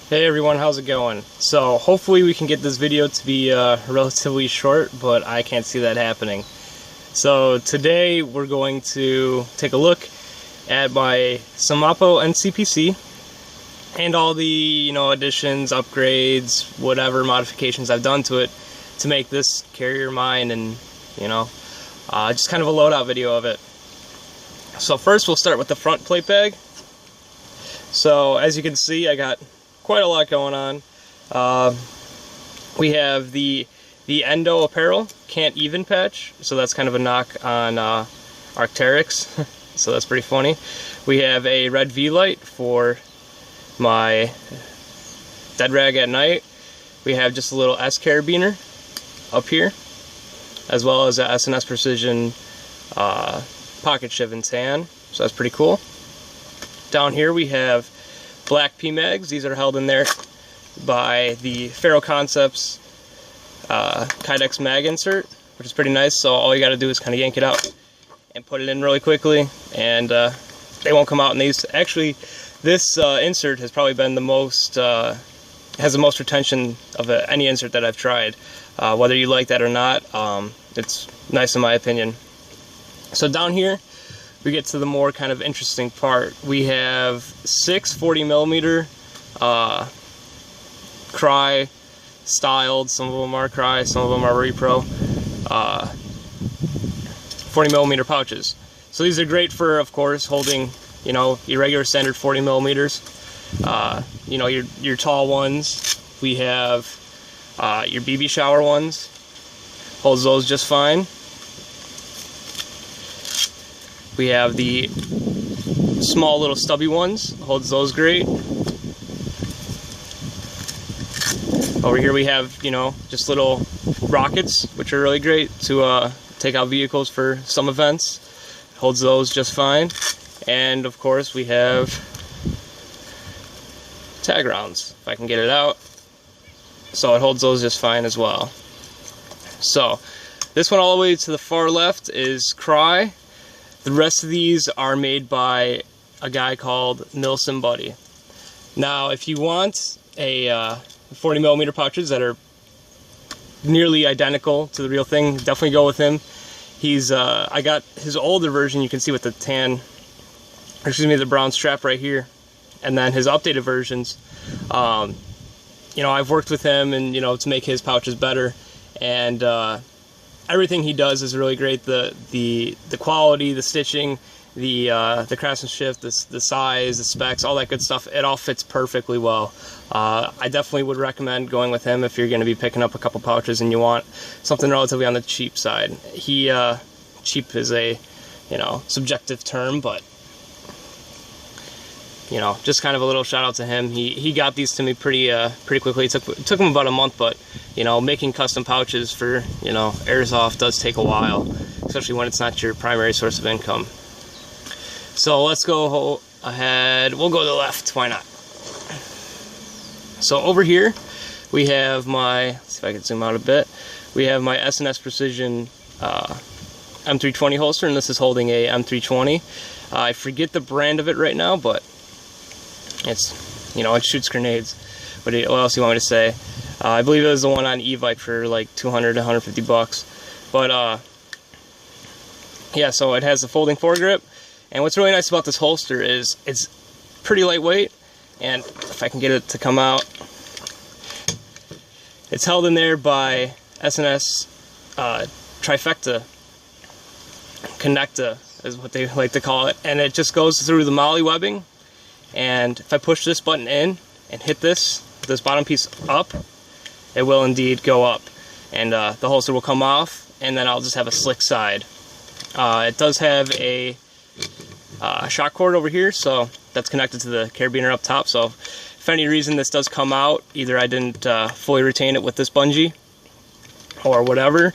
Hey everyone, how's it going? So hopefully we can get this video to be relatively short, but I can't see that happening. So today we're going to take a look at my Semapo NCPC and all the additions, upgrades, whatever modifications I've done to it to make this carrier mine, and just kind of a loadout video of it. So first we'll start with the front plate bag. So as you can see, I got quite a lot going on. We have the Endo Apparel Can't Even patch, so that's kind of a knock on Arc'teryx, so that's pretty funny. We have a red V-light for my dead rag at night. We have just a little S carabiner up here, as well as a S&S Precision pocket shiv in tan, so that's pretty cool. Down here we have black Pmags. These are held in there by the Faro Concepts Kydex mag insert, which is pretty nice. So all you got to do is kind of yank it out and put it in really quickly, and they won't come out in these. Actually, this insert has probably been the most, has the most retention of any insert that I've tried. Whether you like that or not, it's nice in my opinion. So down here, we get to the more kind of interesting part. We have 6 40mm Cry styled, some of them are Cry, some of them are Repro, 40mm pouches. So these are great for, of course, holding your regular standard 40mm, your tall ones. We have your BB shower ones, holds those just fine. We have the small little stubby ones, holds those great. Over here we have, just little rockets, which are really great to take out vehicles for some events. Holds those just fine. And of course we have tag rounds, if I can get it out. So it holds those just fine as well. So this one all the way to the far left is Cry. The rest of these are made by a guy called Nilsson Buddy. Now, if you want a 40mm pouches that are nearly identical to the real thing, definitely go with him. He's I got his older version, you can see with the tan, or excuse me, the brown strap right here, and then his updated versions. I've worked with him and to make his pouches better, and everything he does is really great. The quality, the stitching, the craftsmanship, the size, the specs, all that good stuff, it all fits perfectly well. I definitely would recommend going with him if you're going to be picking up a couple pouches and you want something relatively on the cheap side. Cheap is a subjective term, but just kind of a little shout out to him. He got these to me pretty quickly. It took him about a month, but making custom pouches for airsoft does take a while, especially when it's not your primary source of income. So let's go ahead. We'll go to the left. Why not? So over here we have my. Let's see if I can zoom out a bit. We have my S&S Precision M320 holster, and this is holding a M320. I forget the brand of it right now, but it's, it shoots grenades. What else do you want me to say? I believe it was the one on Evike for like 200 to 150 bucks. But yeah, so it has a folding foregrip, and what's really nice about this holster is it's pretty lightweight, and if I can get it to come out, it's held in there by S&S Trifecta Connecta is what they like to call it, and it just goes through the molly webbing. And if I push this button in and hit this bottom piece up, it will indeed go up, and the holster will come off, and then I'll just have a slick side. It does have a shock cord over here, so that's connected to the carabiner up top. So if any reason this does come out, either I didn't fully retain it with this bungee or whatever,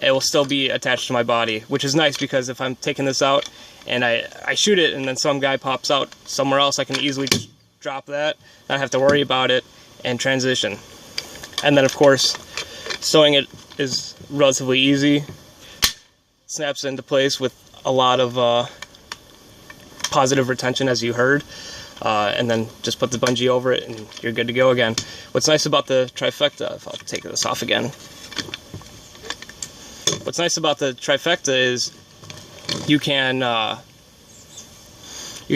it will still be attached to my body, which is nice because if I'm taking this out and I shoot it and then some guy pops out somewhere else, I can easily just drop that, not have to worry about it, and transition. And then of course stowing it is relatively easy. Snaps into place with a lot of positive retention, as you heard. and then just put the bungee over it and you're good to go again. What's nice about the Trifecta, if I'll take this off again, what's nice about the Trifecta is you can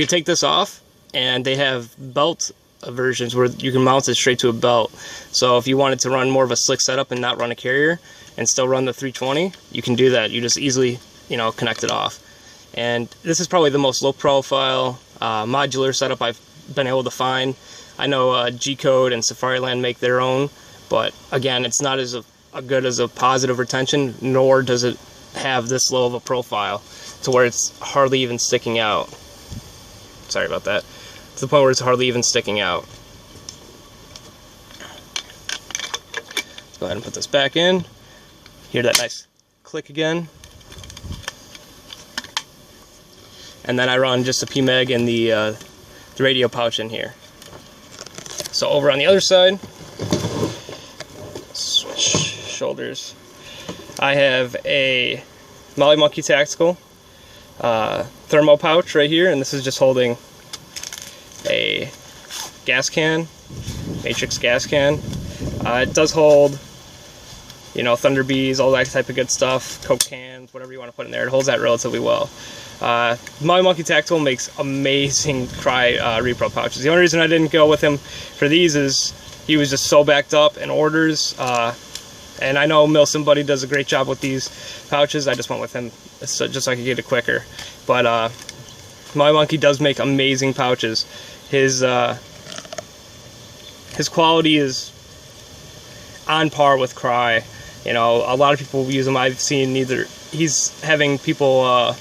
take this off, and they have belt versions where you can mount it straight to a belt. So if you wanted to run more of a slick setup and not run a carrier and still run the 320, you can do that. You just easily, you know, connect it off. And this is probably the most low profile modular setup I've been able to find. I know G-Code and Safariland make their own, but again, it's not as good as a positive retention, nor does it have this low of a profile to where it's hardly even sticking out. Sorry about that. To the point where it's hardly even sticking out. Let's go ahead and put this back in. Hear that nice click again. And then I run just a Pmag and the radio pouch in here. So over on the other side, switch shoulders, I have a Molly Monkey Tactical thermo pouch right here, and this is just holding a gas can, matrix gas can. It does hold, you know, Thunder Bees, all that type of good stuff, Coke cans, whatever you want to put in there. It holds that relatively well. Molly Monkey Tactical makes amazing Cry repro pouches. The only reason I didn't go with him for these is he was just so backed up in orders, and I know Milson Buddy does a great job with these pouches. I just went with him just so I could get it quicker. But Molly Monkey does make amazing pouches. His quality is on par with Cry. You know, a lot of people use him. I've seen he's having people,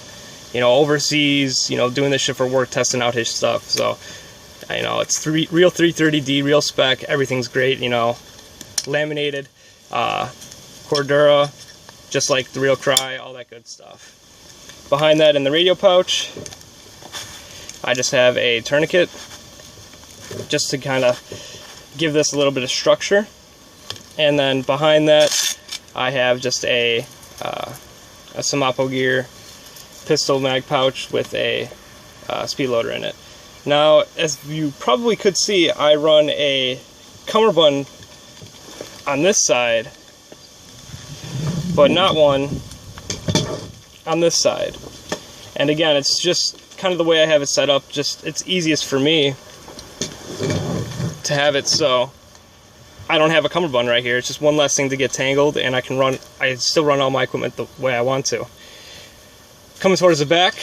you know, overseas, you know, doing this shit for work, testing out his stuff. So, you know, it's real 330D, real spec. Everything's great. You know, laminated, Cordura, just like the real Cry, all that good stuff. Behind that, in the radio pouch, I just have a tourniquet, just to kind of give this a little bit of structure. And then behind that, I have just a Semapo Gear pistol mag pouch with a speed loader in it. Now, as you probably could see, I run a cummerbund on this side, but not one on this side. And again, it's just kind of the way I have it set up. Just, it's easiest for me to have it so I don't have a cummerbund right here. It's just one less thing to get tangled, and I still run all my equipment the way I want to. Coming towards the back,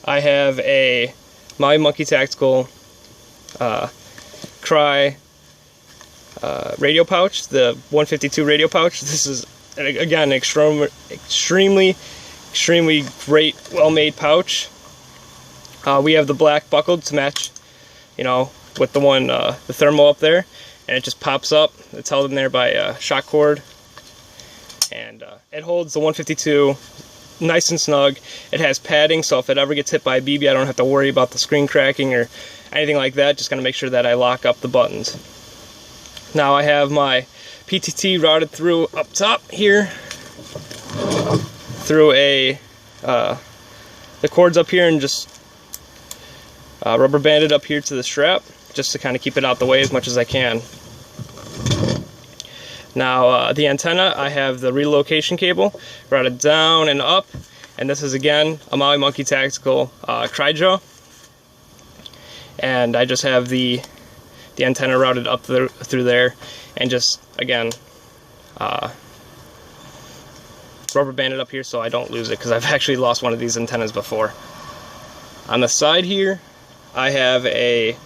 I have a Molly Monkey Tactical Cry radio pouch, the 152 radio pouch. This is, again, extremely great, well-made pouch. We have the black buckled to match, you know, with the one, the thermal up there, and it just pops up. It's held in there by a shock cord, and it holds the 152 nice and snug. It has padding, so if it ever gets hit by a BB, I don't have to worry about the screen cracking or anything like that. Just gonna make sure that I lock up the buttons. Now I have my PTT routed through up top here, through the cords up here, and just rubber banded up here to the strap, just to kind of keep it out the way as much as I can. Now the antenna, I have the relocation cable routed down and up, and this is again a Molly Monkey Tactical Cryjo, and I just have the antenna routed up through there, and just again rubber banded up here so I don't lose it, because I've actually lost one of these antennas before. On the side here, I have a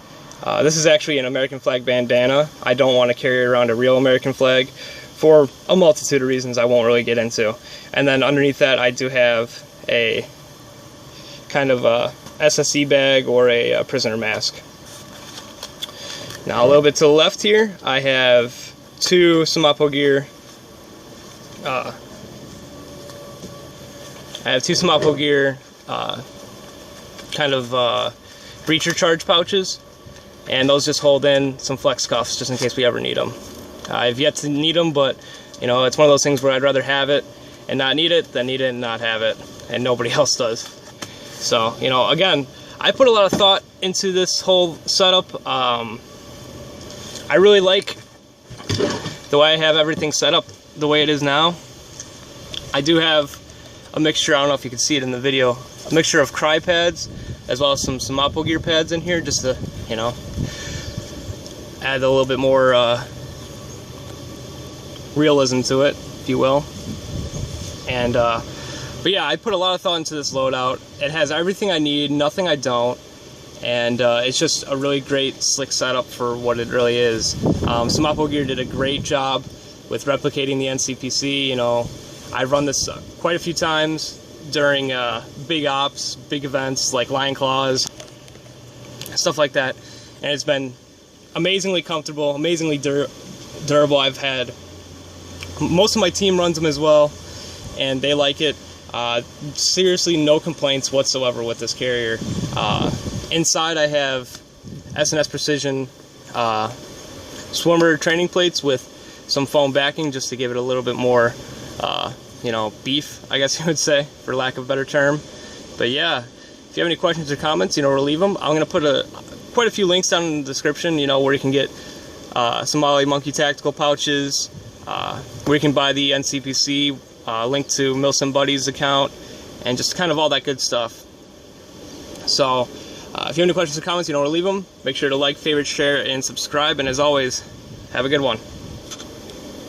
this is actually an American flag bandana. I don't want to carry around a real American flag for a multitude of reasons I won't really get into. And then underneath that, I do have a kind of a SSE bag or a prisoner mask. Now a little bit to the left here, I have two Semapo Gear kind of breacher charge pouches, and those just hold in some flex cuffs just in case we ever need them. I've yet to need them, but you know, it's one of those things where I'd rather have it and not need it than need it and not have it, and nobody else does. So, you know, again, I put a lot of thought into this whole setup. I really like the way I have everything set up the way it is now. I do have a mixture, I don't know if you can see it in the video, a mixture of cry pads as well as some Semapo gear pads in here, just to, you know, add a little bit more realism to it, if you will. And but yeah, I put a lot of thought into this loadout. It has everything I need, nothing I don't, and it's just a really great, slick setup for what it really is. Semapo Gear did a great job with replicating the NCPC. You know, I've run this quite a few times during big ops, big events like Lion Claws, stuff like that, and it's been amazingly comfortable, amazingly durable. I've had most of my team runs them as well, and they like it. Seriously, no complaints whatsoever with this carrier. Inside I have S&S Precision swimmer training plates with some foam backing, just to give it a little bit more you know, beef, I guess you would say, for lack of a better term. But yeah, if you have any questions or comments, you know, we'll leave them. I'm going to put quite a few links down in the description, you know, where you can get Somali Monkey tactical pouches, where you can buy the NCPC, link to Milsim Buddy's account, and just kind of all that good stuff. So if you have any questions or comments, you know where to leave them. Make sure to like, favorite, share, and subscribe. And as always, have a good one.